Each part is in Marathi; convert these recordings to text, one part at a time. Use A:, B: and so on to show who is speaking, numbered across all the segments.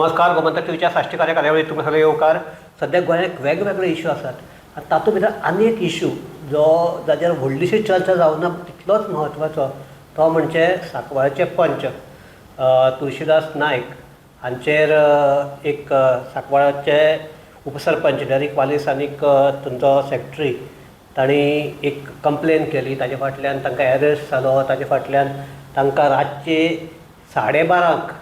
A: नमस्कार. गोमंतक टीव्हीच्या साश्टी कार्यावळीत तुमकां सगळे येवकार. सध्या गोंयांत वेगवेगळे इश्यू आसात. तातूंत भितर आनी एक इश्यू जाचेर व्हडलीशी चर्चा जावना तितलोच म्हत्वाचो तो म्हणजे सांकवाळचे पंच तुळशीदास नायक हांचेर एक सांकवाळाचे उपसरपंच डेरिक वालीस आनीक तुमचो सेक्रेटरी तांणी एक कंप्लेन केली. ताजे फाटल्यान तांकां एरेस्ट जालो. ताजे फाटल्यान तांकां रातचे 12:30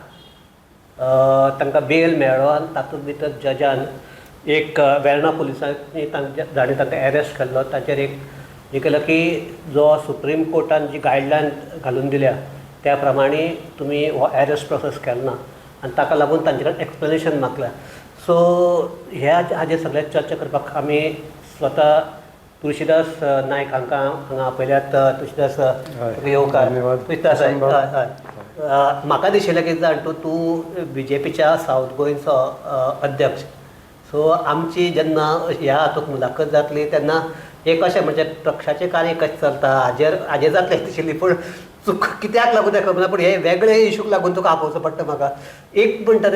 A: तांकां बेल मेळ्ळो आनी तातूंत भितर जजान एक वेर्णा पुलिसांनी तांणी तांकां एरेस्ट केल्लो. ताचेर एक हें केलं की जो सुप्रीम कोर्टान जी गायडलायन घालून दिल्या त्या प्रमाणे तुमी हो एरेस्ट प्रोसेस केलो ना आनी ताका लागून तांचे कडेन एक्सप्लेनेशन मागल्या. सो हाजेर सगळ्यात चर्चा करपाक आमी स्वता तुळशीदास नायक हांगा आपयल्यात. तुळशीदास येवकार. तुळशीदास म्हाका दिशिल्लें कितें जाण तूं BJPच्या सावथ गोंयचो अध्यक्ष. सो आमची जेन्ना ह्या हातूंत मुलाखत जातली तेन्ना एक अशें म्हणजे पक्षाचें कार्य कशें चलता हाजेर जातलें दिशिल्ली. पूण चूक कित्याक लागून तें खबर ना. पूण हे वेगळे इश्यूक लागून तुका आपोवचो पडटा म्हाका. एक म्हणटा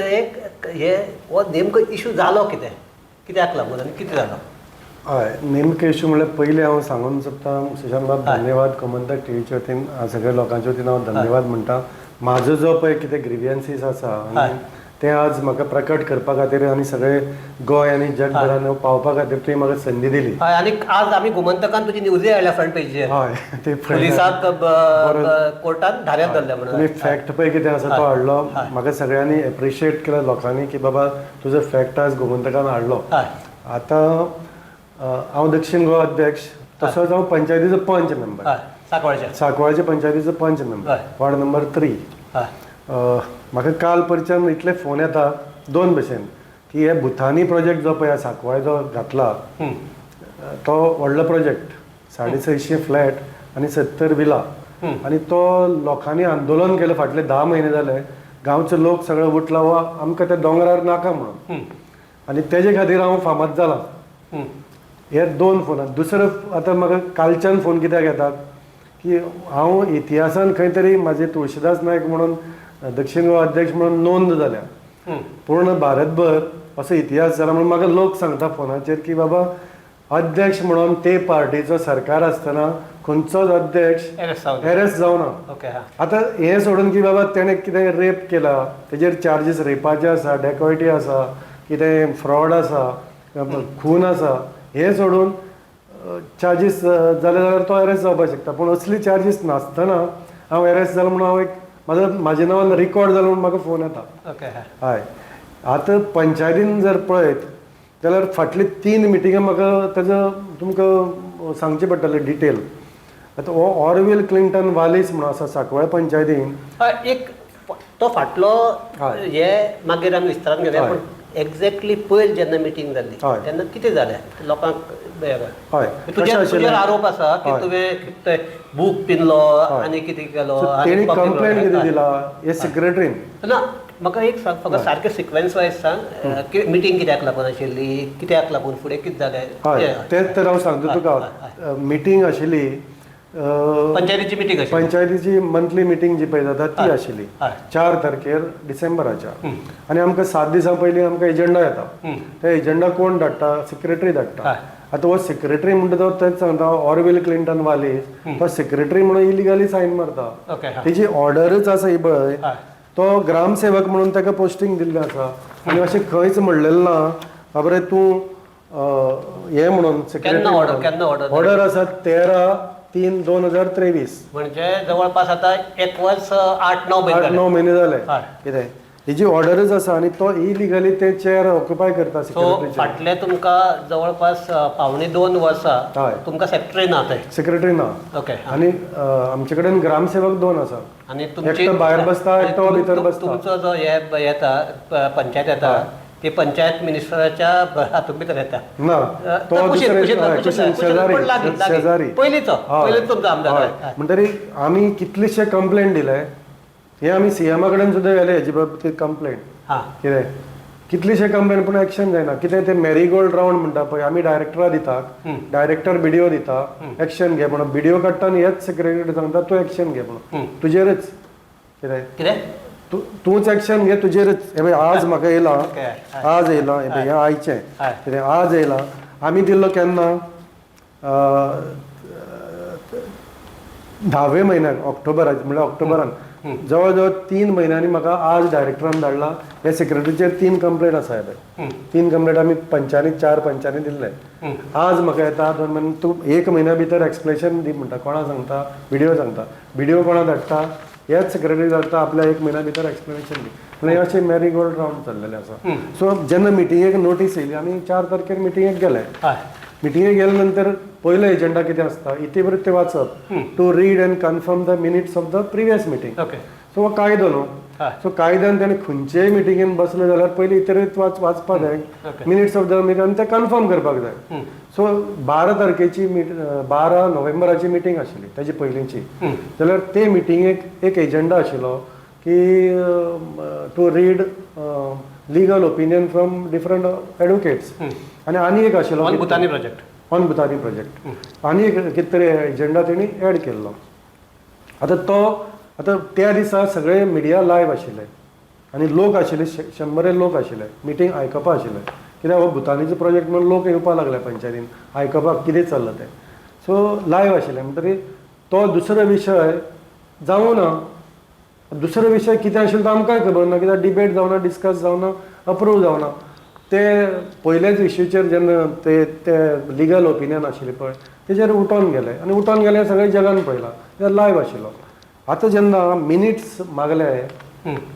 A: हे हो नेमको इश्यू जालो कित्याक लागून आनी कितें जालो?
B: हय, नेमके इश्यू म्हणल्यार पयलीं हांव सांगूंक सोदतां सुशांत बाब धन्यवाद. गोमंतक टीव्हीच्या वतीन सगळ्या लोकांच्या वतीन हांव धन्यवाद म्हणटा. म्हाजो जो पळय कितें ग्रिवियन्सीस आसा ते आज म्हाका प्रकट करपा खातीर आनी सगळे गोंय आनी जगभरान पावपा खातीर तुवें म्हाका संदी दिली.
A: हय, आनी आज आमी गोमंतकान तुजी न्यूजय हाडल्या फ्रंट पेजीचेर.
B: हय, ते
A: पुलिसाक कोर्टान धाऱ्यांत धरल्या म्हणून.
B: तुमी फॅक्ट पळय कितें आसा तो हाडलो. म्हाका सगळ्यांनी एप्रिशिएट केलं लोकांनी की बाबा तुजो फॅक्ट आज गोमंतकान हाडलो. आतां हांव दक्षिण गोवा अध्यक्ष, तसोच हांव पंचायतीचो पंच मेंबर. सांकवाळचे पंचायतीचो पंच मेंबर, वॉर्ड नंबर 3. म्हाका काल परच्यान इतले फोन येता दोन भशेन की हे भुतानी प्रोजेक्ट जो पळय सांकवाळ जो घातला तो व्हडलो प्रोजेक्ट 650 फ्लॅट आनी 70 विला आनी तो लोकांनी आंदोलन केलें फाटले 10 म्हयने जाले. गांवचे लोक सगळे उठला वा आमकां त्या दोंगरार नाका म्हणून. आनी तेजे खातीर हांव फामाद जालां. हे दोन फोनात. दुसरो आतां म्हाका कालच्यान फोन कित्याक येतात की हांव इतिहासान खंय तरी म्हाजे तुळशीदास नायक म्हणून दक्षिण गोवा अध्यक्ष म्हणून नोंद जाल्या. पूर्ण भारतभर असो इतिहास जाला म्हणून म्हाका लोक सांगता फोनाचेर की बाबा अध्यक्ष म्हणून ते पार्टीचो सरकार आसतना खंयचोच अध्यक्ष एरेस्ट जावना. आतां हें सोडून की बाबा तेणें कितें रेप केला तेजेर चार्जीस रेपाचे आसा, डेकॉयटी आसा, कितें फ्रॉड आसा, खून आसा, हे सोडून चार्जीस जाले जाल्यार तो एरेस्ट जावपाक शकता. पूण असली चार्जीस नासतना हांव एरेस्ट जालो म्हणून हांव एक म्हाज्या नांवान रिकॉर्ड जालो म्हणून म्हाका फोन येता. हय, आतां पंचायतीन जर पळयत जाल्यार फाटली 3 मिटिंगां म्हाका तेजो तुमकां सांगचें पडटलें डिटेल. आतां हो ऑरविल क्लिंटन वालीस म्हणून आसा सांकवाळ पंचायतीन.
A: एक तो फाटलो हे मागीर आमी विस्तारान घेवया. पूण एक्झॅक्टली पयली जेन्ना मिटींग जाल्ली तेन्ना कितें जालें लोकांक? तुजेर आरोप आसा की तुवें बूक पिनलो आनी कितें केलो.
B: तेणी कंप्लेंट कितें दिला हे सेक्रेटरीन
A: ना. म्हाका एक सांग फकत सारकें सिक्वेन्स वायज सांग. मिटींग कित्याक लागून आशिल्ली, कित्याक लागून फुडें कितें जालें?
B: हय, तेच तर हांव सांगता तुका. मिटींग आशिल्ली
A: पंचायतीची मिटींग,
B: पंचायतीची मंथली मिटींग जी पळय जाता ती आशिल्ली 4 तारखेर डिसेंबराच्या. आनी आमकां 7 दिसां पयलीं आमकां एजंडा येता. ते एजंडा कोण धाडटा? सेक्रेटरी धाडटा. आतां हो सेक्रेटरी म्हणटा तो तेच सांगता ऑरविल क्लिंटन वालीस तो सेक्रेटरी म्हणून इलिगली सायन मारता. तेजी ऑर्डरच आसा ही पळय. तो ग्रामसेवक म्हणून ताका पोस्टींग दिल्लें आसा आनी अशें खंयच म्हणलेलें ना बाबरे तूं हें म्हणून सेक्रेटरी. ऑर्डर आसा 13/3/2023.
A: म्हणजे जवळपास आता 1 वर्स 8-9
B: महिने जाले. कितें हेजी ऑर्डरच आसा आनी तो इलिगली ते चेअर ऑक्युपाय करता.
A: फाटले तुमकां जवळपास 1.5-2 वर्सां तुमकां सेक्रेटरी ना.
B: सेक्रेटरी ना. आनी आमचे कडेन ग्रामसेवक 2 आसा.
A: आनी
B: एकटो भायर बसता, एकटो भितर बसता.
A: तुमचो जो हे येता पंचायत येता ते पंचायत मिनिस्टराच्या हातूंत भितर येता
B: ना. तो शेजारी
A: पयलींचो तुमचो आमदार.
B: म्हणटरी आमी कितलेशे कंप्लेंट दिले. हे आमी सीएमा कडेन सुद्दां गेले हेजे बाबतींत कंप्लेंट. कितें कितलीशे कंप्लेंट पूण एक्शन जायना. कितें ते मॅरीगोल्ड रावंड म्हणटा पळय आमी डायरेक्टरा दितात, डायरेक्टर BDO दिता एक्शन घे म्हणून. BDO काडटा आनी हेच सेक्रेटरी सांगता तूं एक्शन घे म्हणून तुजेरच. कितें तूच एक्शन घे तुजेरच हे पळय आज म्हाका येयला
A: ओके.
B: आज येयला हे पळय हें आयचें कितें आज येयला आमी दिल्लो केन्ना 10व्या म्हयन्याक ऑक्टोबराक म्हणल्यार ऑक्टोबरान जवळ जवळ 3 म्हयन्यांनी म्हाका आज डायरेक्टरान धाडला हे सेक्रेटरीचेर 3 कंप्लेंट आसा हे पळय 3 कंप्लेंट आमी 4 पंचांनी दिल्ले आज म्हाका येता 2 म्हयने तूं 1 म्हयन्या भितर एक्सप्लेनेशन दी म्हणटा कोणा सांगता व्हिडिओ कोणा धाडटा हेच सेक्रेटरी धाडटा आपल्या 1 म्हयन्या भितर एक्सप्लेनेशन दी म्हणजे अशें मॅरी गोल्ड रावंड चल्लेलें आसा सो जेन्ना मिटिंगेक नोटीस येयली आमी 4 तारखेर मिटिंगेक गेले मिटिंगेक गेले नंतर पयलो एजेंडा कितें आसता इतिवृत्त वाचप to read and confirm the minutes of the previous meeting सो हो कायदो न्हू सो कायद्यान ताणें खंयचेय मिटिंगेन बसले जाल्यार पयलीं इतिवृत्त वाचपाक जाय मिनिट्स ऑफ द मिटींग आनी ते कन्फर्म करपाक जाय सो 12 तारखेची 12 नोव्हेंबराची मिटींग आशिल्ली ताजी पयलींची जाल्यार ते मिटिंगेक एक एजेंडा आशिल्लो की to read legal opinion from different advocates आनी एक आशिल्लो ऑन भुतानी प्रोजेक्ट आनी एक कितें तरी एजेंडा तेणी एड केल्लो आतां त्या दिसा सगळे मिडिया लायव्ह आशिल्ले आनी लोक आशिल्ले 100 लोक आशिल्ले मिटींग आयकपा आशिल्ले कित्याक हो भुतानीचो प्रोजेक्ट म्हणून लोक येवपाक लागले पंचायतीन आयकपाक कितें चल्लां तें सो लायव्ह आशिल्ले म्हणटकीर तो दुसरो विशय जावं ना दुसरो विशय कितें आशिल्लो तो आमकांय खबर ना कित्याक डिबेट जावना डिस्कस जावना अप्रूव जावना ते पयलेच इश्यूचेर जेन्ना ते लिगल ओपिनियन आशिल्लें पळय तेजेर उठोन गेले सगळे जगान पळयलां ते लायव्ह आशिल्लो आतां जेन्ना मिनिट्स मागले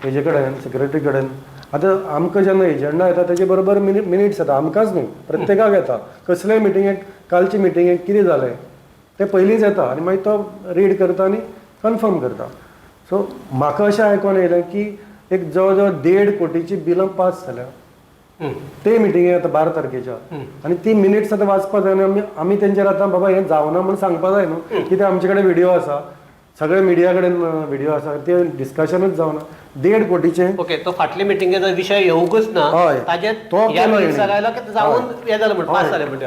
B: हेजे कडेन सेक्रेटरी कडेन आतां आमकां जेन्ना एजेंडा येता तेजे बरोबर मिनिट्स येता आमकांच न्ही प्रत्येकाक येता कसलेय मिटिंगेक कालचे मिटिंगेक कितें जालें तें पयलींच येता आनी मागीर तो रीड करता आनी कन्फर्म करता सो म्हाका अशें आयकोन येयलें की एक जवळ जवळ 1.5 कोटीची बिलां पास जाल्या ते मिटिंगेक आतां 12 तारखेच्या आनी ती मिनिट्स आतां वाचपाक जाय आनी आमी तेंचेर आतां बाबा हें जावना म्हणून सांगपाक जाय न्हू कित्याक आमचे कडेन व्हिडिओ आसा सगळे मिडिया कडेन व्हिडिओ आसा ते डिस्कशनूच जावना 1.5 कोटीचे
A: ओके तो फाटले मिटिंगेचो विशय येवंकूच ना ताजेर
B: तो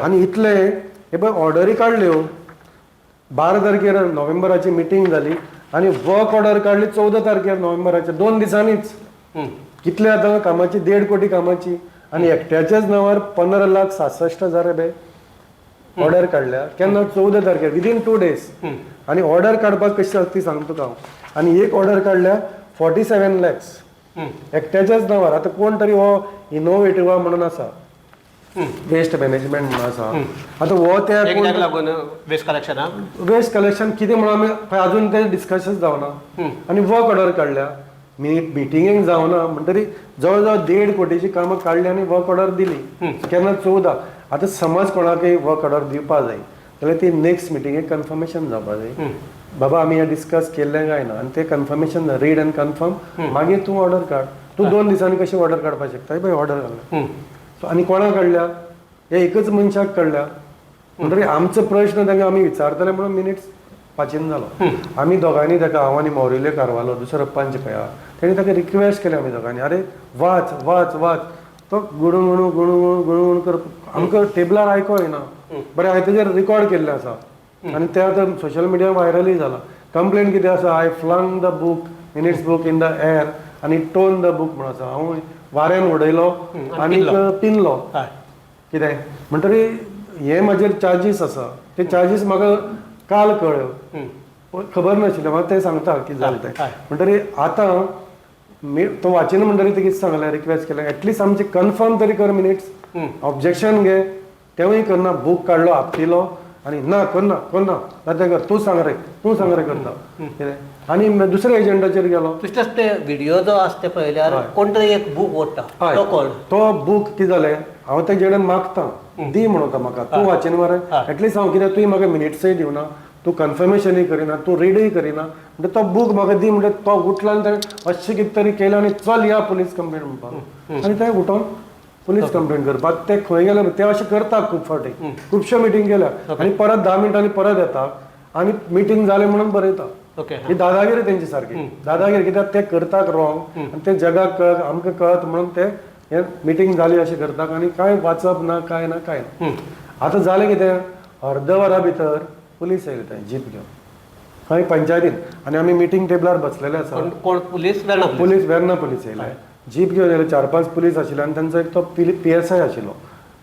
B: आनी इतले हे पळय ऑर्डरी काडल्यो 12 तारखेर नोव्हेंबराची मिटींग जाली आनी वर्क ऑर्डर काडली 14 तारखेर नोव्हेंबराच्या 2 दिसांनीच कितले आतां कामाची 1.5 कोटी कामाची आनी एकट्याच्याच नांवार 15,67,000 रुपये ऑर्डर काडल्या केन्ना 14 तारखेर विदीन 2 डेज आनी ऑर्डर काडपाक कशी आसता ती सांगता तुका हांव आनी एक ऑर्डर काडल्या 47 lakhs एकट्याच्याच नांवार आतां कोण तरी हो इनोवेटिवा म्हणून आसा वेस्ट मॅनेजमेंट म्हणून आसा आतां हो त्या वेस्ट कलेक्शन कितें म्हणून आमी खंय आजून ते डिस्कशन जावना आनी वर्क ऑर्डर काडल्या मिटिंगेक जावना म्हणटरी जवळ जवळ 1.5 कोटीची कामां काडली आनी वर्क ऑर्डर दिली केन्ना 14 आतां समज कोणाकय वर्क ऑर्डर दिवपाक जाय जाल्यार ती नेक्स्ट मिटिंगेक कन्फर्मेशन जावपाक जाय बाबा आमी हें डिस्कस केल्लें काय ना आनी तें कन्फर्मेशन रीड आनी कन्फर्म मागीर तूं ऑर्डर काड तूं 2 दिसांनी कशी ऑर्डर काडपाक शकता पळय ऑर्डर काडल्या सो आनी कोणाक काडल्या हे एकच मनशाक काडल्या म्हणटरी आमचो प्रश्न तांकां आमी विचारतले म्हणून मिनिट्स पाचिन जालो आमी दोगांनी ताका हांव आनी मौरिल्यो कारवालो दुसरो पंच खंय आहा तेणी ताका रिक्वेस्ट केली आमी दोगांनी अरे वाच वाच वाच तो गुणू करप आमकां टेबलार आयको येना बरें हांवें तेजेर रिकॉर्ड केल्लें आसा आनी तें आतां सोशल मिडिया व्हायरलूय जाला कंप्लेन कितें आसा I flung the book minutes book in the air आनी टोन द बूक म्हणून आसा हांव वाऱ्यान उडयलो आनी पिनलो कितें म्हणटरी हे म्हाजेर चार्जीस आसा ते चार्जीस म्हाका काल कळ्यो खबर नाशिल्लें म्हाका तें सांगता कितें जालें तें म्हणटरी आतां तो वाचिना म्हणटरी ते कितें सांगलें रिक्वेस्ट केलें एटलिस्ट आमचे कन्फर्म तरी कर मिनिट्स ऑब्जेक्शन घे तेवूय करना बूक काडलो आपटिलो आनी ना करना नातें कर तूं सांग रे करता कितें आनी दुसऱ्या एजेंडाचेर गेलो
A: तशेंच ते व्हिडिओ जो आसा ते पळयल्यार कोण तरी एक बूक ओडटा तो कोण
B: तो बूक कितें जालें हांव तेजे कडेन मागता दी म्हणटा म्हाका तूं वाचीन मरे एटलिस्ट हांव कित्याक तुवें म्हाका मिनिट्सय दिवना तूं कन्फर्मेशनूय करिना तूं रीडय करिना म्हणजे तो बूक म्हाका दी म्हणजे तो उठला आनी ताणें अशें कितें तरी केलें आनी चल या पुलीस कंप्लेंट म्हणपाक आनी थंय उठोन पुलीस कंप्लेंट करपाक ते खंय गेले ते अशें करता खूब फावटी खुबश्यो मिटींग केल्या आनी परत 10 मिनटांनी परत येता आनी मिटींग जालें म्हणून बरयता ही दादागिरी तेंची सारकी दादागिरी कित्याक ते करतात रॉंग आनी ते जगाक कळत आमकां कळत म्हणून ते हे मिटींग जाली अशें करतात आनी कांय वाचप ना कांय ना आतां जालें कितें अर्द वरा भितर पुलीस येयली थंय जीप घेवन खंय पंचायतीन आनी आमी मिटींग टेबलार बसलेले आसा.
A: कोण police Verna
B: police Verna police येयले, जीप घेवन येयले, 4-5 पुलीस आशिल्ले आनी तांचो एक तो PSI आशिल्लो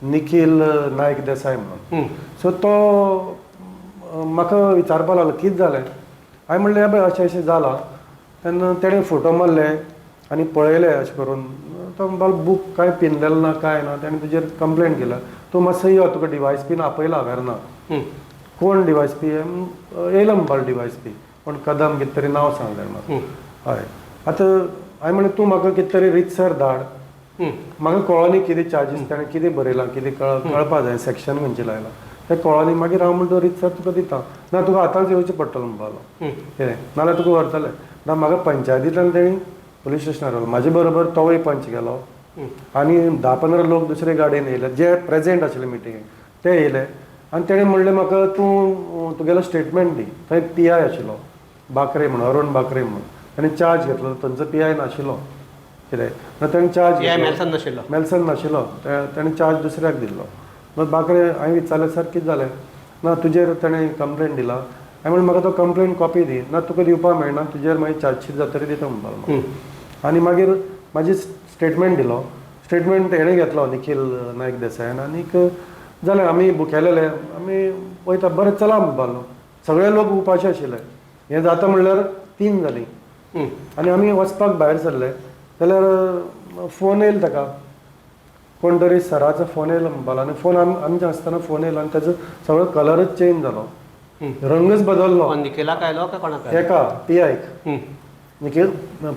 B: निखील नायक देसाय म्हणून. सो तो म्हाका विचारपाक लागलो कितें जालें. हांवें म्हणलें बाय अशें अशें जालां. तेन्ना तेणें फोटो मारले आनी पळयले अशें करून. तो म्हणपाक बूक कांय पिनलेलो ना कांय ना. तेणें तुजेर कंप्लेंट केला. तूं मातसो यो, तुका DYSPन आपयला वेर्ना. कोण DYSP? येयलो म्हणपाक DYSP, पण कदम कितें तरी नांव सांगलें म्हाका. हय. आतां हांवें म्हणलें तूं म्हाका कितें तरी रितसर धाड. म्हाका कळ्ळो न्ही कितें चार्जीस ताणें कितें बरयलां, कितें कळपाक जाय, सेक्शन खंयचें लायलां तें कळ्ळो न्ही. मागीर हांव म्हणटा रितसर तुका दिता. ना तुका आतांच येवचें पडटलें म्हणपाक लागलो. कितें नाल्यार तुका व्हरतले ना. म्हाका पंचायतींतल्यान तेणी पुलीस स्टेशनार व्हरलो. म्हाजे बरोबर तोवूय पंच गेलो आनी 10-15 लोक दुसरे गाडयेन येयले जे प्रेजेंट आशिल्ले मिटिंगेक. ते येयले आनी तेणें म्हणलें म्हाका तूं तुगेलो स्टेटमेंट दी. थंय PI आशिल्लो बाकरे म्हणून, अरुण बाकरे म्हणून. ताणें चार्ज घेतलो. थंयचो PI नाशिल्लो. कितें ना ताणें चार्ज मेल्सन नाशिल्लो. ताणें चार्ज दुसऱ्याक दिल्लो. मग बाकरे हांवें विचारलें सर कितें जालें. ना तुजेर ताणें कंप्लेंट दिला. हांवें म्हणलें म्हाका तो कंप्लेंट कॉपी दी. ना तुका दिवपाक मेळना, तुजेर मागीर चार्जशीट जातकीर दिता म्हणपाक. आनी मागीर म्हाजी स्टेटमेंट दिलो. स्टेटमेंट हेणें घेतलो निखील नायक देसायान. आनीक जालें आमी भुकेलेले. आमी वयता बरें चला म्हणपाक. सगळे लोक उपाशी आशिल्ले. हें जाता म्हणल्यार 3 जालीं आनी आमी वचपाक भायर सरले जाल्यार फोन येयलो ताका. कोण तरी सराचो फोन येयलो म्हणपाक आनी फोन आमचे आसतना फोन येयलो आनी ताजो सगळो कलरच चेंज जालो, रंगच बदललो.
A: निखिलाक आयलो काय कोणाक?
B: एका PIक. निखील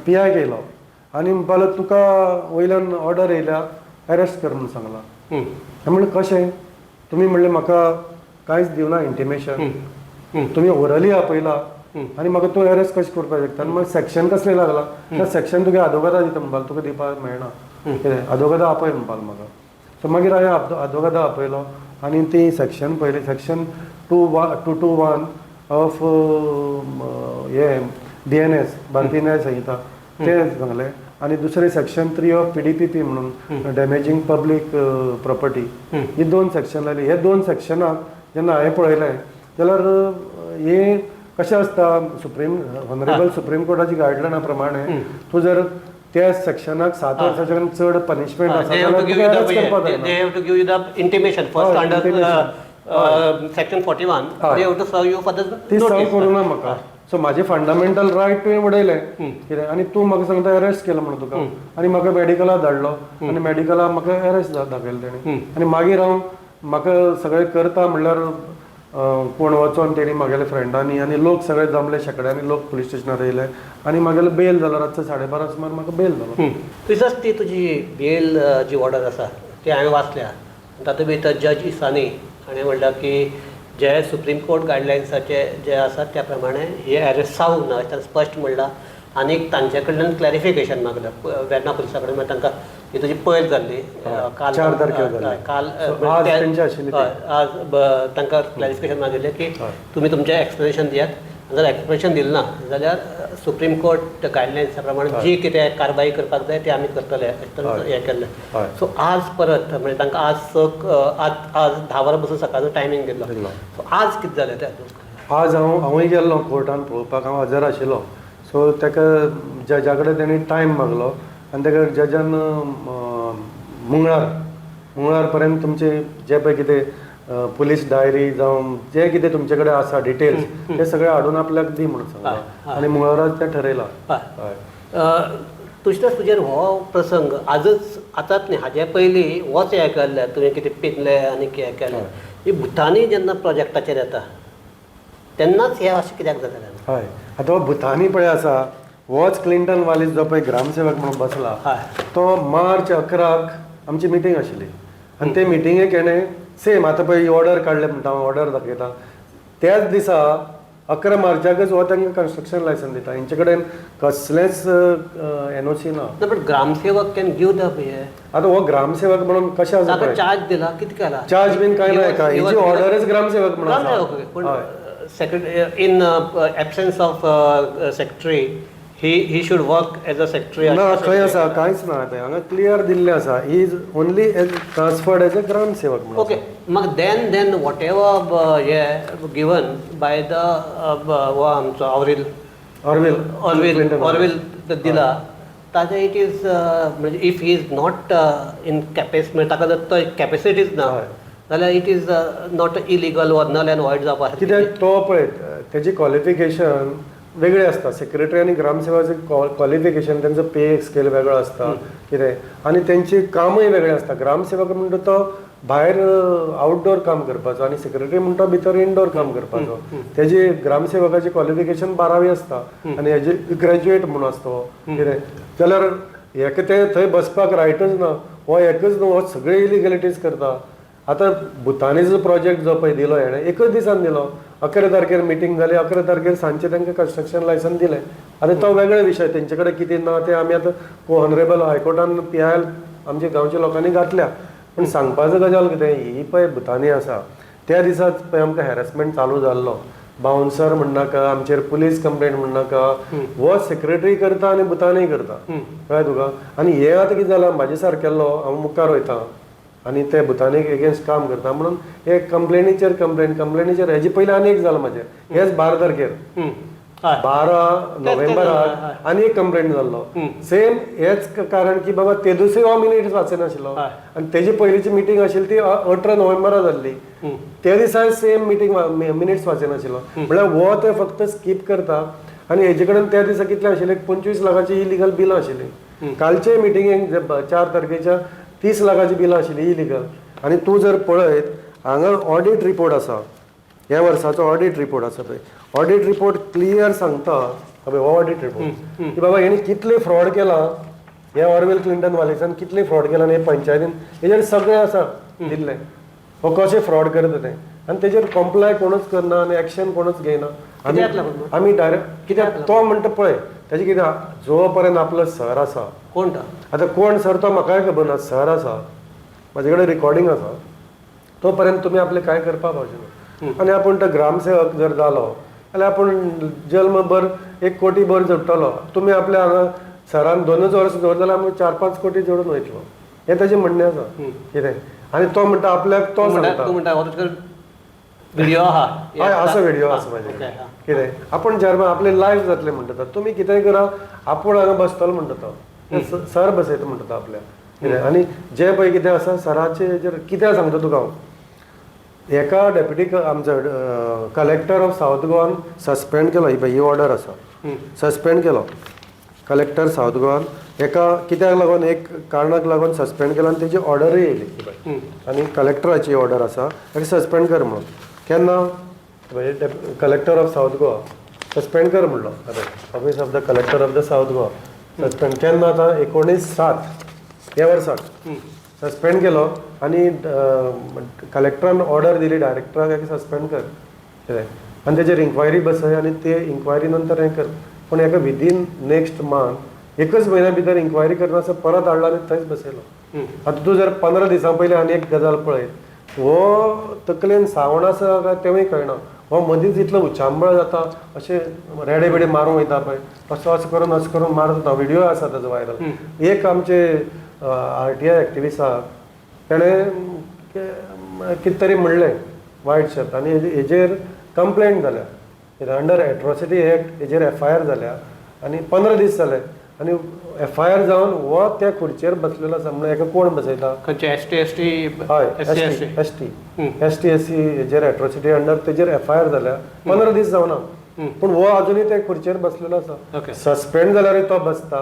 B: PIक येयलो आनी म्हणपाक लागलो तुका वयल्यान ऑर्डर येयल्या अरेस्ट कर म्हणून सांगला. हांवें म्हणलें कशें? तुमी म्हणलें म्हाका कांयच दिवना इंटिमेशन, तुमी ओरली आपयला आनी म्हाका तूं अरेस्ट कशें करपाक शकता. आनी मागीर सेक्शन कसलें लागला. त्या सेक्शन तुगे आदवोगादा दिता म्हणपाक तुका दिवपाक मेळना. कितें आदवोगादा आपय म्हणपाक म्हाका. सो मागीर हांवें आदवोगादा आपयलो आनी ती सेक्शन पयली. सेक्शन 221 ऑफ हे DNS भारतीय न्याय संहिता तें सांगलें. आनी दुसरें सेक्शन 3 ऑफ PDPP म्हणून डॅमेजींग पब्लीक प्रॉपर्टी. ही 2 सेक्शन लायली. हे 2 सेक्शनाक जेन्ना हांवें पळयलें जाल्यार हे कशें आसता, ऑनरेबल सुप्रीम कोर्टाची गायडलायना प्रमाणे तूं जर त्या सेक्शनाक 7 वर्सांच्यान चड पनिशमेंट आसा जाल्यार
A: सेक्शन 41
B: ती सर्व करूं ना म्हाका. सो म्हाजें फंडामेंटल रायट तुवें उडयलें. कितें आनी तूं म्हाका सांगता अरेस्ट केलो म्हणून तुका. आनी म्हाका मेडिकलाक धाडलो आनी मेडिकलाक म्हाका अरेस्ट दाखयलें तेणी. आनी मागीर हांव म्हाका सगळें करता म्हणल्यार कोण वचोन तेणी म्हागेल्या फ्रेंडांनी आनी लोक सगळे जमले, शेकड्यांनी लोक पुलीस स्टेशनार येयले आनी म्हागेलो बेल जालो. रातचो 12:30 सुमार म्हाका बेल जालो.
A: तुजोच ती तुजी बेल जी ऑर्डर आसा ती हांवें वाचल्या. तातूंत भितर जज इसानी हाणें म्हणलां की जे सुप्रीम कोर्ट गायडलायन्साचे जे आसात त्या प्रमाणे हे अरेस्ट जावंक ना अशें स्पश्ट म्हणलां. आनीक तांचे कडल्यान क्लॅरिफिकेशन मागलें वेर्ना पुलिसा कडेन. मागीर तांकां ही तुजी पयल जाल्ली काल
B: 4 तारखेर
A: काल आज तांकां क्लॅरिफिकेशन मागिल्लें की तुमी तुमचें एक्सप्लेनेशन दियात. जर एक्सप्लेनेशन दिलें ना जाल्यार सुप्रीम कोर्ट गायडलायन्सा प्रमाणे जी कितें कारवाई करपाक जाय ती आमी करतले हें केल्लें. सो आज परत म्हणजे तांकां आज 10 वरां बसून सकाळचो टायमींग दिल्लो. सो आज कितें जालें तें?
B: आज हांवूय गेल्लो कोर्टान पळोवपाक. हांव हजर आशिल्लो. सो ताका जजा कडेन तेणी टायम मागलो आनी ताका जजान मंगळार पर्यंत तुमचे जे पळय कितें पुलीस डायरी जावं जे कितें तुमचे कडेन आसा डिटेल्स ते सगळे हाडून आपल्याक दी म्हणून सांगलां आनी मंगळाराक तें ठरयलां.
A: तुजेर हो प्रसंग आजच आतांच न्ही, हाजे पयलीं होच हें केल्लें तुवें कितें पिनलें आनी कितें केलें. ही भुतानी जेन्ना प्रोजेक्टाचेर येता तेन्नाच हें अशें कित्याक जालें?
B: हय. आतां हो भुतानी पळय आसा होच क्लिंटन वालीस जो पळय ग्रामसेवक म्हणून बसला तो मार्च 11 आमची मिटींग आशिल्ली आनी ते मिटिंगेक हेणें सेम आतां पळय ऑर्डर काडले म्हणटा हांव ऑर्डर दाखयता त्याच दिसा 11 मार्चाकच हो तांकां कन्स्ट्रक्शन लायसन दिता. हेंचे कडेन कसलेंच NOC ना.
A: बट ग्रामसेवक कॅन गिव द
B: आतां हो ग्रामसेवक म्हणून कशें आसा पळय
A: चार्ज दिला कितें केला
B: चार्ज बीन कांय ना एका हेची ऑर्डरच ग्रामसेवक म्हणून
A: in absence of secretary he should work as a secretary.
B: ना खंय आसा कांयच ना पळय हांगा क्लियर दिल्लें आसा he is only transferred as a ग्रामसेवक म्हणून.
A: ओके, मग देन वॉट एवर हे गिवन बाय द वो आमचो ऑरविल दिला ताजे इट इज म्हणजे if he is not in capacity म्हणजे ताका जर तो कॅपेसिटीच ना जाल्यार इट इज नॉट इलिगल वर नल एंड वॉइड जावपाक.
B: कित्याक तो पळय तेजी क्वॉलिफिकेशन वेगळें आसता. सेक्रेटरी आनी ग्रामसेवाचे क्वॉलिफिकेशन तेंचो पे स्केल वेगळो आसता कितें आनी तेंची कामूय वेगळें आसता. ग्रामसेवक म्हणटा तो भायर आउटडोर काम करपाचो आनी सेक्रेटरी म्हणटा भितर इनडोर काम करपाचो. तेजी ग्रामसेवकाची क्वॉलिफिकेशन 12वी आसता आनी हेजी ग्रॅज्युएट म्हणून आसता कितें जाल्यार हेका ते थंय बसपाक रायटच ना. हो एकच न्हू, हो सगळे इलिगलिटीज करता. आतां भुतानीचो प्रोजेक्ट जो पळय दिलो हेणें एकच दिसान दिलो. 11 तारखेर मिटींग जाली, 11 तारखेर सांजचे तांकां कन्स्ट्रक्शन लायसन दिलें. आतां तो वेगळो विशय, तेंचे कडेन कितें ना तें आमी आतां ऑनरेबल हायकोर्टान PIL आमच्या गांवच्या लोकांनी घातल्या. पूण सांगपाचो गजाल कितें ही पळय भुतानी आसा त्या दिसाच पळय आमकां हॅरेसमेंट चालू जाल्लो. बाउन्सर म्हणनाका, आमचेर पुलीस कंप्लेंट म्हणनाका, हो सेक्रेटरी करता आनी भुतानी करता कळ्ळें तुका. आनी हे आतां कितें जालां म्हाजे सारकेल्लो हांव मुखार वयतां आनी ते भुतानीक एगेन्स्ट काम करता म्हणून हे कंप्लेनीचेर कंप्लेनीचेर हेजे पयलीं आनी एक जालो म्हाजें. हेच 12 तारखेर 12 नोव्हेंबराक आनी एक कंप्लेंट जाल्लो. सेम हेच कारण की बाबा ते दुसरे हो मिनिट्स वाचनाशिल्लो आनी तेजी पयलींची मिटींग आशिल्ली ती 18 नोव्हेंबरा जाल्ली. त्या दिसा सेम मिटींग मिनिट्स वाचनाशिल्लो. म्हळ्यार हो ते फक्त स्कीप करता आनी हेजे कडेन त्या दिसा कितले आशिल्ले 25 लाखाची इलिगल बिलां आशिल्ली. कालचे मिटिंगेक 4 तारखेच्या 30 लाखाची बिलां आशिल्ली इलिगल. आनी तूं जर पळयत हांगा ऑडिट रिपोर्ट आसा, ह्या वर्साचो ऑडिट रिपोर्ट आसा पळय. ऑडिट रिपोर्ट क्लियर सांगता हो ऑडिट रिपोर्ट की बाबा हेणी कितले फ्रॉड केला. हे ऑरवेल क्लिंटन वालेसान कितले फ्रॉड केला आनी हे पंचायतीन हेजेर सगळें आसा दिल्लें. हो कशें फ्रॉड करता तें आनी तेजेर कॉम्प्लाय कोणूच करना आनी एक्शन कोणूच घेयना. आमी डायरेक्ट कित्याक तो म्हणटा पळय तेजें कितें जो पर्यंत आपलो सर आसा
A: कोण
B: आतां कोण सर तो म्हाकाय खबर ना. सर आसा म्हाजे कडेन रिकॉर्डिंग आसा. तो पर्यंत तुमी आपलें कांय करपाक पावचे ना. आनी आपूण तो ग्रामसेवक जर जालो जाल्यार आपूण जल्मभर 1 कोटी भर जोडटलो. तुमी आपल्या हांगा सरान 2च वर्स दवर जाल्यार आमी 4-5 कोटी जोडून वयतलो. हें ताजें म्हणणें आसा कितें. आनी तो म्हणटा आपल्याक तो सांगता
A: व्हिडिओ आहा
B: हय आसा व्हिडिओ आसा म्हाजे कितें. आपूण चेअरमॅन आपलें लायव्ह जातलें म्हणटा. तुमी कितेंय करा आपूण हांगा बसतलो म्हणटा तो. सर बसयता म्हणटा तो आपल्या कितें. आनी जें पळय कितें आसा सराचे हेजेर कितें सांगता तुका हांव. एका डेप्युटी आमचो कलेक्टर ऑफ सावथ गोवान सस्पेंड केलो. ही ऑर्डर आसा सस्पेंड केलो कलेक्टर सावथ गोवान. एका कित्याक लागून एक कारणाक लागून सस्पेंड केलो आनी तेजी ऑर्डरूय येयली आनी कलेक्टराची ऑर्डर आसा ताका सस्पेंड कर म्हणून. केन्ना collector of south Goa suspend कर म्हणलो. Office of the collector of the south Goa suspend केन्ना आतां 19/7 ह्या वर्साक सस्पेंड केलो. आनी कलेक्टरान ऑर्डर दिली डायरेक्टराक हेका सस्पेंड कर कितें आनी तेजेर इन्क्वायरी बसय आनी ते इन्क्वायरी नंतर हें कर. पूण हेका विदीन नेक्स्ट मंथ 1च म्हयन्या भितर इन्क्वायरी करनासतना परत हाडलो आनी थंयच बसयलो. आतां तूं जर 15 दिसां पयलीं आनी एक गजाल पळयत हो तकलेन सावण आसा काय तेवूय कळना. हो मदींच इतलो उचांबळ जाता अशें रेडे बेडे मारूंक वयता पळय असो करून मारता तो. व्हिडिओ आसा ताजो वायरल. एक आमचे RTI एक्टिविस्ट आहा तेणें कितें तरी म्हणलें वायट शब्द आनी हेजेर कंप्लेंट जाल्या. अंडर एट्रॉसिटी एक्ट हेजेर FIR जाल्या आनी 15 दीस जाले आनी FIR जावन हो त्या खुर्चेर बसलेलो आसा. म्हणल्यार हेका कोण बसयता हय ST SC हेजेर एट्रॉसिटी अंडर तेजेर FIR जाल्या. 15 दीस जावना पूण हो अजुनूय त्या खुर्चेर बसलेलो आसा. सस्पेंड जाल्यारूय तो बसता,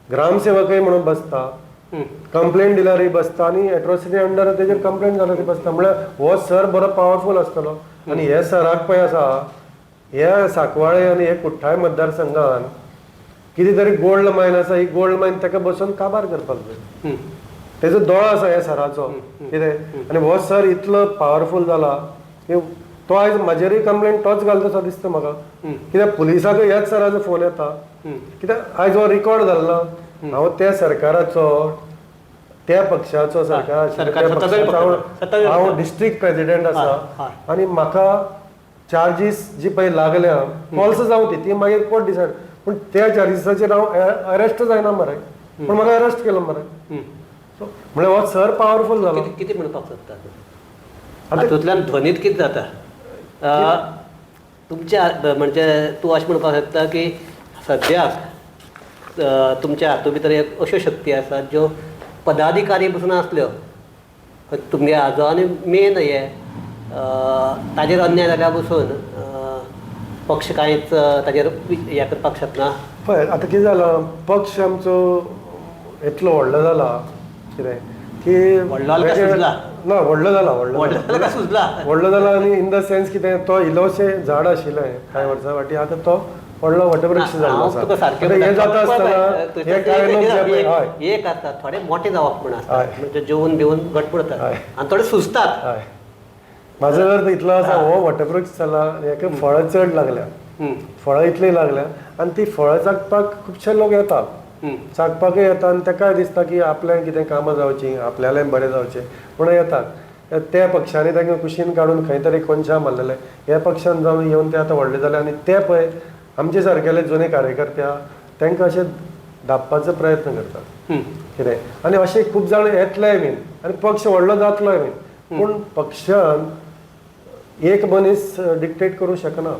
B: ग्रामसेवकय म्हणून बसता, कंप्लेंट दिल्यारूय बसता आनी एट्रॉसिटी अंडर तेजेर कंप्लेंट जाल्यारूय बसता. म्हळ्यार हो सर बरो पावरफूल आसतलो. आनी हे सराक पळय आसा ह्या सांकवाळे आनी हे कुठ्ठाळे मतदारसंघान कितें तरी गोल्ड मायन आसा. ही गोल्ड मायन ताका बसून काबार करपाक जाय. तेजो दोळो आसा ह्या सराचो कितें. आनी हो सर इतलो पावरफूल जाला की तो आयज म्हाजेरूय कंप्लेंट तोच घालता असो दिसता म्हाका. कित्याक पुलिसाकूय ह्याच सराचो फोन येता. कित्याक आयज हो रिकॉर्ड जाल्लो. हांव त्या सरकाराचो त्या पक्षाचो हांव डिस्ट्रिक्ट प्रेसिडेंट आसा आनी म्हाका चार्जीस जी पळय लागल्या फॉल्स जावं ती मागीर कोर्ट डिसायड. पूण त्या चार्जिसाचेर हांव अरेस्ट जायना मरे, पूण म्हाका अरेस्ट केलो मरे. सो म्हळ्यार हो सर पावरफूल जालो.
A: कितें म्हणपाक सोदता हातूंतल्यान ध्वनीत कितें जाता तुमच्या म्हणजे तूं अशें म्हणपाक सोदता की सद्याक तुमच्या हातूंत भितर एक अश्यो शक्ती आसात ज्यो पदाधिकारी पसून आसल्यो तुमगे हाजो आनी मेन हे ताजेर अन्याय जाल्या पसून पक्ष कांयच ताजेर हें करपाक शकना.
B: पळय आतां कितें जालां, पक्ष आमचो इतलो व्हडलो जाला कितें की
A: व्हडलो जाला काय सुजला?
B: ना व्हडलो जाला व्हडलो जाला आनी इन द सेन्स कितें तो इल्लोशें झाड आशिल्लें कांय वर्सां फाटीं, आतां तो व्हडलो वटवृक्ष जाल्लो आसा. हें जाता आसतना हे कांय लोक जे पळय हय
A: एक आसता थोडे मोठे जावप म्हण आसता म्हणजे जेवून बिवून घटपडतात आनी थोडे सुजतात.
B: हय म्हाजो अर्थ इतलो आसा, हो वटवृक्ष जाला हेका फळां चड लागल्या, फळां इतली लागल्या आनी ती फळां चाखपाक खुबशे लोक येतात, चाखपाकूय येता आनी ताकाय दिसता की आपल्याक कितें कामां जावचीं, आपल्यालें बरें जावचें म्हणून येतात. त्या पक्षांनी तांकां कुशीन काडून खंय तरी कोनशां मारलेले, ह्या पक्षान जावन येवन ते आतां व्हडले जाले आनी ते पळय आमचे सारकेले जुने कार्यकर्त्या तांकां अशें धापपाचो प्रयत्न करतात कितें. आनी अशें खूब जाण येतलेय बीन आनी पक्ष व्हडलो जातलोय बीन, पूण पक्षान एक मनीस डिक्टेट करूं शकना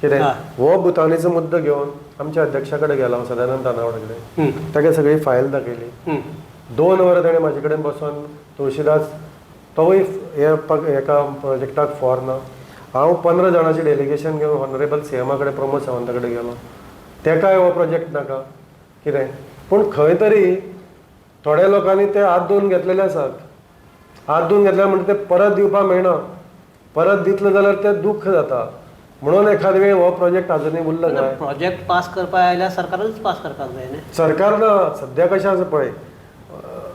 B: कितें. हो भुतानीचो मुद्दो घेवन आमच्या अध्यक्षा कडेन गेलो हांव सदानंद तानावडे कडेन, ताका सगळी फायल दाखयली. 2 वरां ताणें म्हाजे कडेन बसून तुळशीदास तोवूय हेका प्रोजेक्टाक फॉर ना. हांव 15 जाणांचें डेलिगेशन घेवन ऑनरेबल सीएमा कडेन प्रमोद सावंता कडेन गेलो, तेकाय हो प्रोजेक्ट नाका कितें. पूण खंय तरी थोड्या लोकांनी ते हात धुवन घेतलेले आसात. हात धुवन घेतले म्हणजे ते परत दिवपाक मेळना, परत दितलो जाल्यार ते दुख्ख जाता. म्हणून एखाद वेळ हो प्रोजेक्ट अजुनूय उरलो जाय.
A: प्रोजेक्ट पास करपाक आयल्यार सरकारानूच पास करपाक जाय न्ही.
B: सरकार ना सद्या कशें आसा पळय,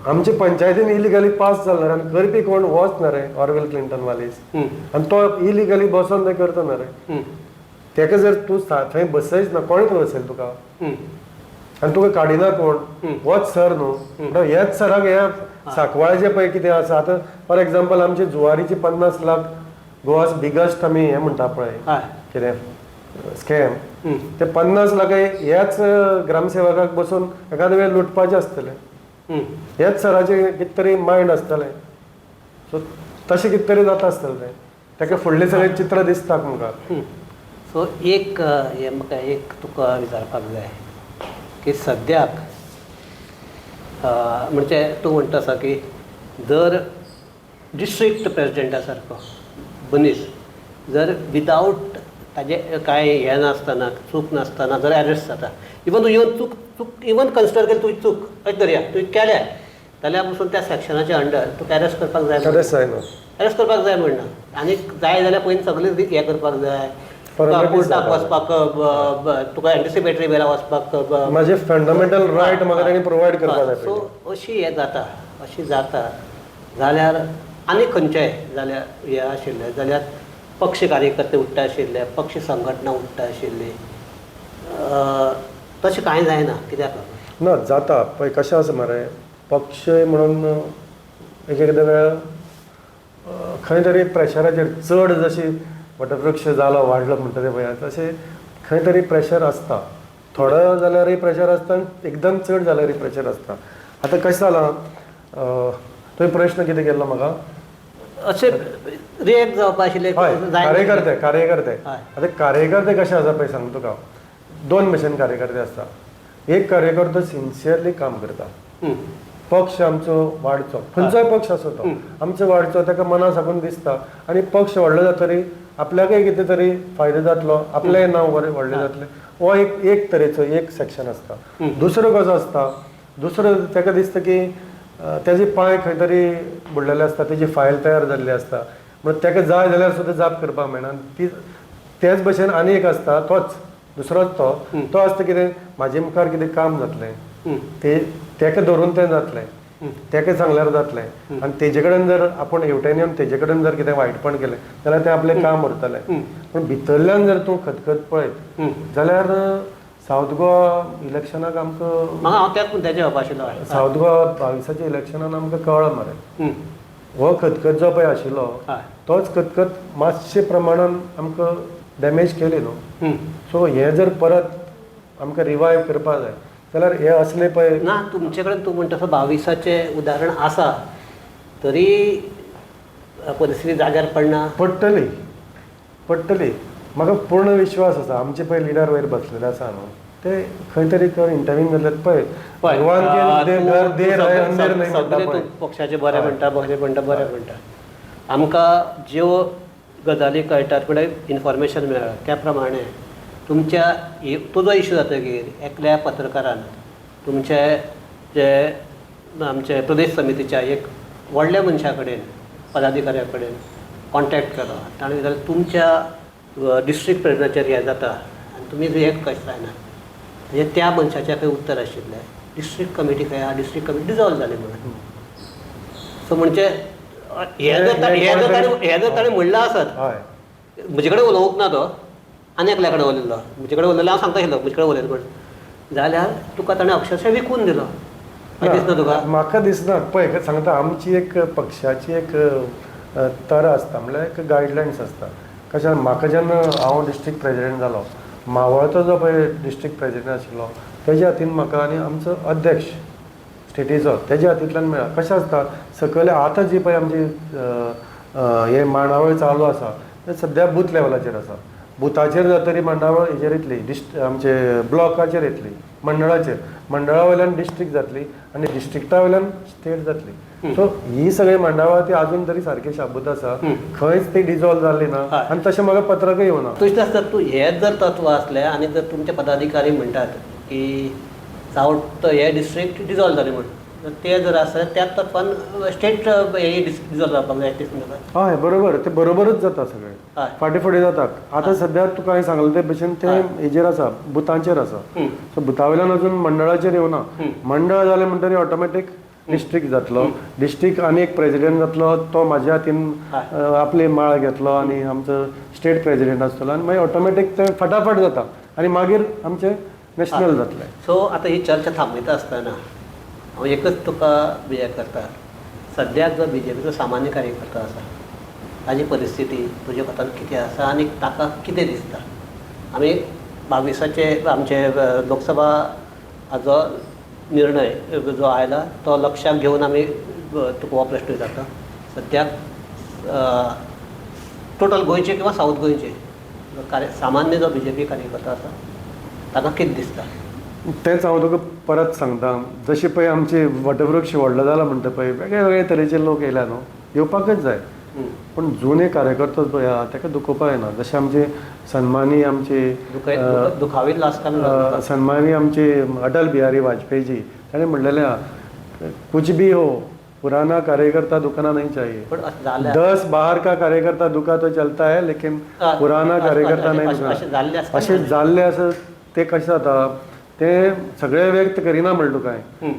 B: आमचे पंचायतीन इलिगली पास जाल्ले आनी करपी कोण होच ना रे ऑरवेल क्लिंटन वालीस, आनी तो इलिगली बसोन ते करता ना रे. तेका जर तूं थंय बसयच ना कोणी बसयलें तुका आनी तुका काडिना कोण, होच सर न्हू. हेच सराक हे सांकवाळेचे पळय कितें आसा. आतां फॉर एग्जाम्पल आमची जुवारीची 50 लाख गोवाज बिगस्ट आमी हें म्हणटा पळय कितें स्कॅम, ते 50 लाख ह्याच ग्रामसेवकाक बसून एखादे वेळ लुटपाचें आसतलें. हेच सराचें कितें तरी मायंड आसतलें. सो तशें कितें तरी जाता आसतलें, ताका फुडलें सगळें चित्र दिसता तुमकां.
A: सो एक हें म्हाका एक तुका विचारपाक जाय की सद्याक म्हणजे तूं म्हणटा आसा की जर डिस्ट्रिक्ट प्रेसिडेंटा सारको मनीस जर विदावट ताजे कांय हें नासतना चूक नासतना जर अरेस्ट जाता, इवन तूं येवन चूक इवन कन्सिडर केली तुजी चूक अशें धरया तुवें केल्या जाल्यार पसून त्या सेक्शनाच्या अंडर तुका अरेस्ट करपाक जाय, अरेस्ट करपाक जाय म्हणना. आनी जाय जाल्यार पयलीं सगळें हें करपाक जाय, कोर्टाक वचपाक, तुका एंटिसिपेटरी बेला वचपाक,
B: म्हाजे फंडामेंटल रायट म्हाका ताणें प्रोवायड करपाक जाय.
A: सो अशी हें जाता, अशी जाता जाल्यार आनी खंयचेय जाल्यार हें आशिल्लें जाल्यार पक्ष कार्यकर्ते उट्टा आशिल्ले, पक्ष संघटना उट्टा आशिल्ली, तशें कांय जायना. कित्याक
B: ना जाता पळय कशें आसा मरे, पक्ष म्हणून एक एकदां वेळ खंय तरी प्रेशराचेर चड जशी वटवृक्ष जालो वाडलो म्हणटा ते पळय तशें खंय तरी प्रेशर आसता. थोडो जाल्यारय प्रेशर आसता आनी एकदम चड जाल्यारय प्रेशर आसता. आतां कशें जालां, तुवें प्रश्न कितें केल्लो म्हाका,
A: अशें रिएक्ट जावपाक आशिल्लें
B: कार्यकर्ते आतां कार्यकर्ते कशें आसा पळय सांगता तुका, 2 भशेन कार्यकर्ते आसता. एक कार्यकर्तो सिन्सियरली काम करता, पक्ष आमचो वाडचो, खंयचोय पक्ष आसो तो आमचो वाडचो ताका मना साकून दिसता, आनी पक्ष व्हडलो जातरी आपल्याकय कितें तरी फायदो जातलो, आपलेंय नांव बरें व्हडलें जातलें, हो एक तरेचो एक सेक्शन आसता. दुसरो कसो आसता, दुसरो ताका दिसता की तेजे पांय खंय तरी बुडलेले आसता, तेजी फायल तयार जाल्ली आसता, म्हणून ताका जाय जाल्यार सुद्दां जाप करपाक मेळना. ती तेच भशेन आनी एक आसता, तोच दुसरोच तो आसता कितें म्हाजे मुखार कितें काम जातलें तेका धरून तें जातलें, तेका सांगल्यार जातलें, आनी तेजे कडेन जर आपूण हेवटेन येवन तेजे कडेन जर कितें वायटपण केलें जाल्यार तें आपलें काम उरतलें. पूण भितरल्यान जर तूं खतखत पळयत जाल्यार सावथ गोवा इलेक्शनाक आमकां
A: हांव तेजे हवप आशिल्लो.
B: सावथ गोवा 22च्या इलेक्शनान आमकां कळ्ळो मरे, हो खतखत जो पळय आशिल्लो तोच खतखत मातशे प्रमाणान आमकां डॅमेज केली न्हू. सो हें जर परत आमकां रिवायव करपा जाय जाल्यार हे असले पळय
A: ना तुमचे कडेन तूं म्हणटा तसं 22चे उदाहरण आसा तरी परिस्थिती जाग्यार पडना.
B: पडटली म्हाका पूर्ण विश्वास आसा. आमचे पळय लिडर वयर बसलेले आसा न्हू ते खंय तरी इंटरव्यू जाल्यात पळय भगवान के दे रहे अंधेर नाही म्हणटा पळय.
A: पक्षाचे बरें म्हणटा बरें म्हणटा आमकां ज्यो गजाली कळटात म्हणजे इन्फॉर्मेशन मेळ्ळा त्या प्रमाणे तुमच्या तुजो इश्यू जातकीर एकल्या पत्रकारान तुमचे जे आमचे प्रदेश समितीच्या एक व्हडल्या मनशा कडेन पदाधिकाऱ्या कडेन कॉन्टॅक्ट केलो ताणें जाल्यार तुमच्या डिस्ट्रिक्ट प्रेजिडेंटाचेर हें जाता आनी तुमी रिएक्ट कशें जायना म्हणजे त्या मनशाचें खंय उत्तर आशिल्लें डिस्ट्रिक्ट कमिटी खंय आहा डिस्ट्रिक्ट कमिटी डिजॉल्व जाली म्हणून. सो म्हणजे हे जर ताणें म्हणलां आसत म्हजे कडेन उलोवंक ना तो आनी एकल्या कडेन उलयल्लो म्हजे कडेन उलयलो हांव सांगता आशिल्लो म्हजे कडेन उलयलो म्हणून जाल्यार तुका ताणें अक्षरशः विकून दिलो. दिसना तुका?
B: म्हाका दिसना पळय सांगता आमची एक पक्षाची एक तर आसता म्हणल्यार एक गायडलायन्स आसता. कशें म्हाका जेन्ना हांव डिस्ट्रिक्ट प्रेजिडेंट जालो मावळचो जो पळय डिस्ट्रिक्ट प्रेजिडेंट आशिल्लो तेज्या हातीन म्हाका आनी आमचो अध्यक्ष स्टेटीचो तेज्या हातींतल्यान मेळ्ळा. कशें आसता सकयल आतां जी पळय आमची हे मांडावळ चालू आसा ते सद्या बूथ लेवलाचेर आसा. बुथाचेर जातरी मांडावळ हेचेर येतली आमचे ब्लॉकाचेर येतली मंडळा वयल्यान डिस्ट्रिक्ट जातली आनी डिस्ट्रिक्टा वयल्यान स्टेट जातली. सो ही सगळी मंडळां ती अजून तरी सारकी शाबूत आसा खंयच ती डिजॉल्व जाल्ली ना आनी तशें म्हाका पत्रकय येवना.
A: तुजें आसता तूं हेंच जर तत्व असलें आनी जर तुमचे पदाधिकारी म्हणटात की सावथ हे डिस्ट्रिक्ट डिजॉल्व जालें म्हणून ते जर आसत त्याच तत्वान स्टेट हे डिजॉल्व जावपाक जाय ते संदर्भात.
B: हय बरोबर ते बरोबरच जाता सगळें फाटी फुडें जाता. आतां सद्या तुका हांवें सांगलें ते भशेन ते हेजेर आसा बुथांचेर आसा. सो बुथा वयल्यान अजून मंडळाचेर येवना. मंडळ जालें म्हणटरी ऑटोमॅटीक डिस्ट्रिक्ट जातलो. डिस्ट्रिक्ट आनी एक प्रेजिडेंट जातलो तो म्हाज्या हातीन आपली माळ घेतलो आनी आमचो स्टेट प्रेजिडेंट आसतलो आनी मागीर ऑटोमॅटीक ते फटाफट जाता आनी मागीर आमचें नॅशनल जातलें.
A: सो आतां ही चर्चा थांबयता आसतना हांव एकच तुका हें करता सद्याक जो BJPचो सामान्य कार्यकर्ता आसा ताजी परिस्थिती तुजे कोतान कितें आसा आनी ताका कितें दिसता. आमी 22चे आमचे लोकसभा हाजो निर्णय जो आयला तो लक्षाक घेवन आमी तुका हो प्रश्न विचारता. सद्याक टोटल गोंयचे किंवा सावथ गोंयचे सामान्य जो BJP कार्यकर्ता आसा ताका कितें दिसता.
B: तेंच हांव तुका परत सांगता. जशें पळय आमचे वटवृक्ष व्हडलो जाला म्हणटा पळय वेगळे वेगळे तरेचे लोक येयल्या न्हू येवपाकच जाय पूण जुने कार्यकर्ते पळय आहा ताका दुखोवपाक येना. जशे आमचे सन्मानी आमचे
A: दुखावी लास्ट
B: सन्मानी आमचे अटल बिहारी वाजपेयीजी ताणें म्हणलेलें आहा कुछ भी हो पुराना कार्यकर्ता दुखना नहीं चाहिए. 10-12 का कार्यकर्ता दुखा तो चलता है लेकिन पुराना कार्यकर्ता नहीं दुखना. अशें जाल्लें आसा ते कशें जाता ते सगळे व्यक्त करिना म्हणटा तुका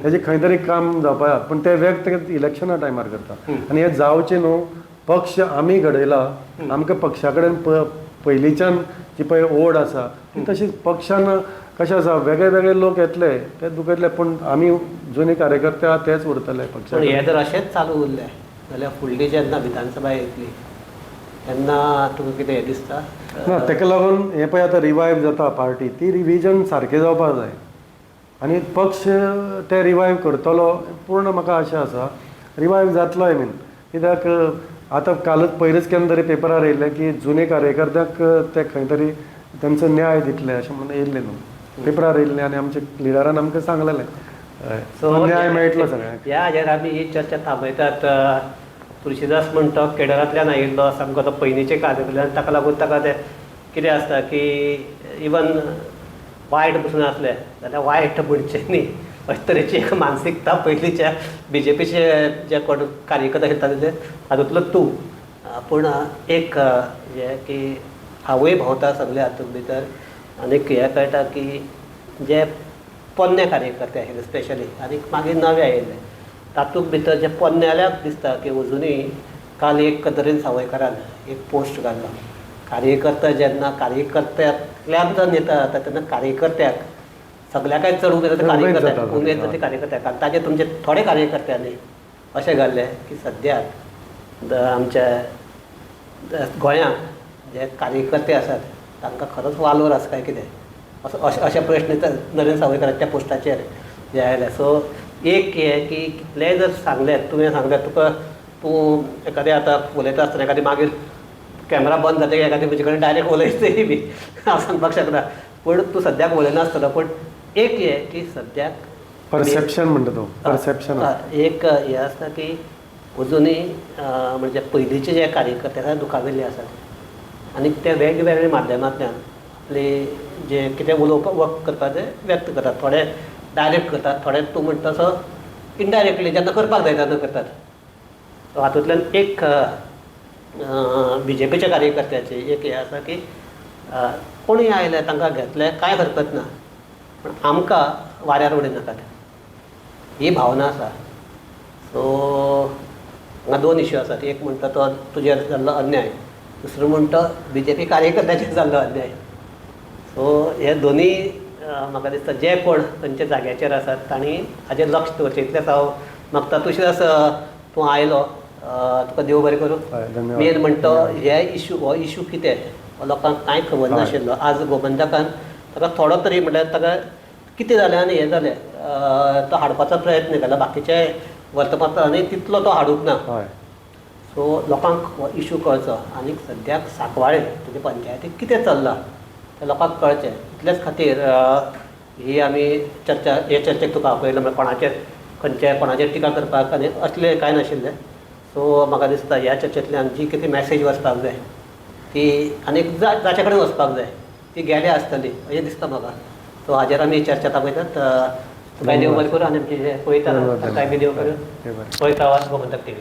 B: तेजें खंय तरी काम जावपा पूण ते व्यक्त इलेक्शना टायमार करता आनी हे जावचें न्हू. पक्ष आमी घडयला आमकां पक्षा कडेन पयलींच्यान जी पळय ओड आसा तशीच पक्षान कशें आसा वेगळे वेगळे लोक येतले ते दुखयतले पूण आमी जुने कार्यकर्ते आहा तेच उरतले पक्षान.
A: हे जर अशेंच चालू उरलें जाल्यार फुडली जेन्ना विधानसभा येतली तेन्ना तुका कितें दिसता.
B: ना ताका लागून हे पळय आतां रिवायव जाता पार्टी ती रिविजन सारकें जावपाक जाय आनी पक्ष ते रिवायव करतलो पूर्ण म्हाका आशा आसा. रिवायव जातलो आय मीन कित्याक आतां कालच पयलींच केन्ना तरी पेपरार येयल्लें की जुने कार्यकर्त्यांक ते खंय तरी तांचो न्याय दितले अशें म्हणून येयल्लें न्हू पेपरार येयल्लें आनी आमच्या लिडरान आमकां सांगलेलें. सो न्याय मेळटलो सगळ्यांक.
A: ह्या हाजेर आमी ही चर्चा थांबयतात. तुळशीदास म्हणटा केडरांतल्यान आयिल्लो सामको तो पयलींचे कार्यकर्त्यान ताका लागून ताका ते कितें आसता की इवन वायट पसून आसलें जाल्यार वायट म्हणचें न्ही अशे तरेची एक मानसिकता पयलींच्या BJPचे जे कोण कार्यकर्ते आशिल्ले हातूंतलो तूं पूण एक जें की हांवूय भोंवता सगळे हातूंत भितर आनीक हें कळटा की जे पोन्ने कार्यकर्ते आशिल्ले स्पेशली आनीक मागीर नवे आयिल्ले तातूंत भितर जे पोन्नेल्याक दिसता की अजुनूय काल एक कदरीन सावयकारान एक पोस्ट घाल्लो कार्यकर्ता जेन्ना कार्यकर्त्यांतल्यान जो नेता जाता तेन्ना कार्यकर्त्याक सगळ्याकाय चड उमेद जाता कार्यकर्त्याक उमेद जाता कार्यकर्त्याक आनी ताजे तुमचे थोडे कार्यकर्त्यांनी अशें घाल्लें की सद्याक आमच्या गोंयांत जे कार्यकर्ते आसात तांकां खरोच वालोर आसा काय कितें अशे प्रश्न नरेंद्र सावयकराच्या पोस्टाचेर जे आयले. सो एक हे की कितलेंय जर सांगलें तुवें सांगलें तुका तूं एखादें आतां उलयता आसतना एखादें मागीर कॅमेरा बंद जाता एखादें म्हजे कडेन डायरेक्ट उलयतय बी हांव सांगपाक शकना. पूण तूं सद्याक उलयनासतना पूण एक हे की सद्याक
B: परसेप्शन म्हणटा तो परसेप्शन
A: एक हे आसता की अजुनूय म्हणजे पयलींचे जे कार्यकर्ते आसा दुखावेल्ले आसात आनी ते वेगवेगळ्या माध्यमांतल्यान आपले जे कितें उलोवपाक करपाक तें व्यक्त करतात. थोडे डायरेक्ट करतात, थोडे तूं म्हणटा तसो इनडायरेक्टली जेन्ना करपाक जाय तेन्ना करतात. सो हातूंतल्यान एक BJPच्या कार्यकर्त्याचे एक हे आसा की कोणीय आयले तांकां घेतले कांय हरकत ना, पण आमकां वाऱ्यार उडयनाकात ही भावना आसा. सो हांगा 2 इश्यू आसात. एक म्हणटा तो तुजेर जाल्लो अन्याय, दुसरो म्हणटा BJP कार्यकर्त्याचेर जाल्लो अन्याय. सो हे दोनी म्हाका दिसता जे कोण खंयच्या जाग्याचेर आसात तांणी हाजेर लक्ष दवरचें. इतलेंच हांव मागता. तुशेंच तूं आयलो, तुका देव बरें करूं. मेन म्हणटा हे इश्यू हो इश्यू कितें हो लोकांक कांय खबर नाशिल्लो. आज गोमंतकान ताका थोडो तरी म्हटल्यार ताका कितें जालें आनी हें जालें तो हाडपाचो प्रयत्न केला. बाकीचे वर्तमानपत्रांनी तितलो तो हाडूंक ना. सो लोकांक हो इश्यू कळचो आनी सद्याक सांकवाळे म्हणजे पंचायतीक कितें चल्लां तें लोकांक कळचें. इतलेच खातीर ही आमी हे चर्चेक तुका आपयलो म्हणजे कोणाचेर टिका करपाक आनी असलें कांय नाशिल्लें. सो म्हाका दिसता ह्या चर्चेंतल्यान जी कितें मॅसेज वचपाक जाय ती आनीक जाचे कडेन वचपाक जाय ती गेल्या आसतली अशें दिसता म्हाका. सो हाजेर आमी चर्चा दाखयतात. तुकाय देव बरें करूं आनी आमचे जे पळयता तांकांय बी देव करूं. पळयता आवाज गोमंतक TV.